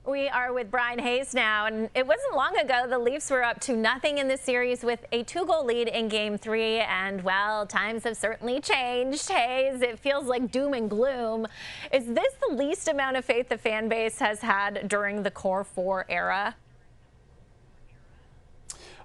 We are with Bryan Hayes now, and it wasn't long ago the Leafs were up 2-0 in the series with a 2-goal lead in Game 3, and well, times have certainly changed. Hayes, it feels like doom and gloom. Is this the least amount of faith the fan base has had during the Core 4 era?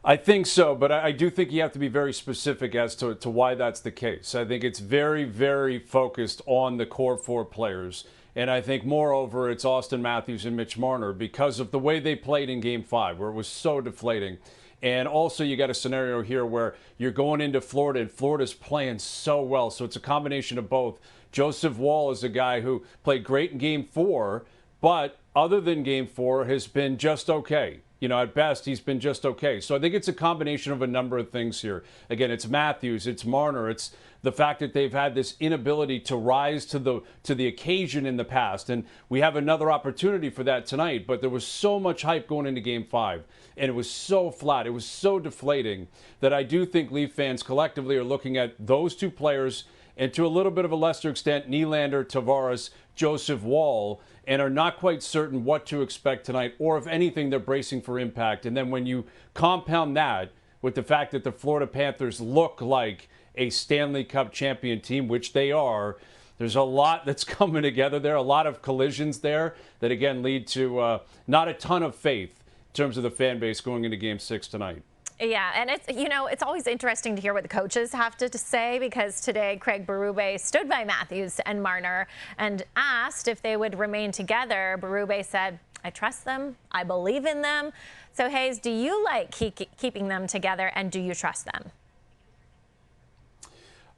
I think so, but I do think you have to be very specific as to why that's the case. I think it's very, very focused on the core four players. And I think, moreover, it's Auston Matthews and Mitch Marner because of the way they played in Game 5, where it was so deflating. And also, you got a scenario here where you're going into Florida, and Florida's playing so well. So it's a combination of both. Joseph Woll is a guy who played great in Game 4, but other than Game 4, has been just okay. You know, at best, he's been just okay. So I think it's a combination of a number of things here. Again, it's Matthews, it's Marner, it's the fact that they've had this inability to rise to the occasion in the past. And we have another opportunity for that tonight. But there was so much hype going into Game 5, and it was so flat, it was so deflating, that I do think Leaf fans collectively are looking at those two players, and to a little bit of a lesser extent, Nylander, Tavares, Joseph Woll, and are not quite certain what to expect tonight, or if anything, they're bracing for impact. And then when you compound that with the fact that the Florida Panthers look like a Stanley Cup champion team, which they are, there's a lot that's coming together there, a lot of collisions there that, again, lead to not a ton of faith in terms of the fan base going into Game 6 tonight. Yeah, and it's always interesting to hear what the coaches have to say, because today Craig Berube stood by Matthews and Marner and asked if they would remain together. Berube said, "I trust them. I believe in them." So, Hayes, do you like keeping them together, and do you trust them?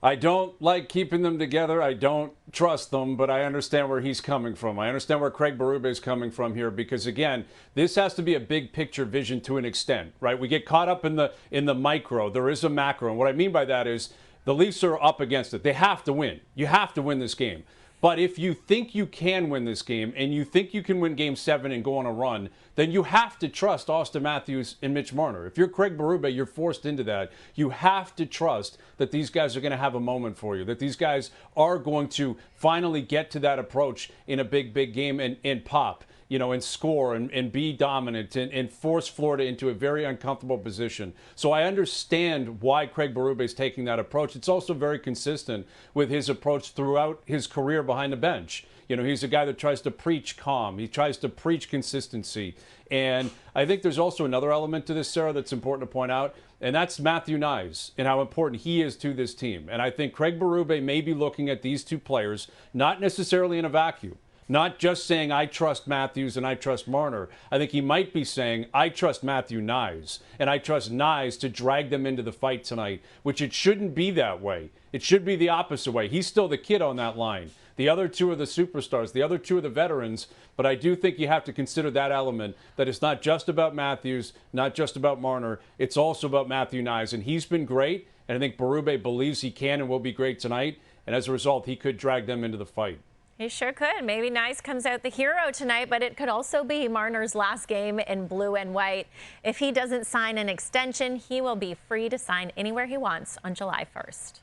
I don't like keeping them together. I don't trust them, but I understand where he's coming from. I understand where Craig Berube is coming from here, because, again, this has to be a big picture vision to an extent, right? We get caught up in the micro. There is a macro. And what I mean by that is the Leafs are up against it. They have to win. You have to win this game. But if you think you can win this game, and you think you can win Game 7 and go on a run, then you have to trust Auston Matthews and Mitch Marner. If you're Craig Berube, you're forced into that. You have to trust that these guys are going to have a moment for you, that these guys are going to finally get to that approach in a big, big game and pop, you know, and score and be dominant and force Florida into a very uncomfortable position. So I understand why Craig Berube is taking that approach. It's also very consistent with his approach throughout his career behind the bench. You know, he's a guy that tries to preach calm. He tries to preach consistency. And I think there's also another element to this, Sarah, that's important to point out, and that's Matthew Knies and how important he is to this team. And I think Craig Berube may be looking at these two players, not necessarily in a vacuum. Not just saying, I trust Matthews and I trust Marner. I think he might be saying, I trust Matthew Knies, and I trust Knies to drag them into the fight tonight, which it shouldn't be that way. It should be the opposite way. He's still the kid on that line. The other two are the superstars. The other two are the veterans. But I do think you have to consider that element, that it's not just about Matthews, not just about Marner. It's also about Matthew Knies. And he's been great, and I think Berube believes he can and will be great tonight. And as a result, he could drag them into the fight. He sure could. Maybe Knies comes out the hero tonight, but it could also be Marner's last game in blue and white. If he doesn't sign an extension, he will be free to sign anywhere he wants on July 1st.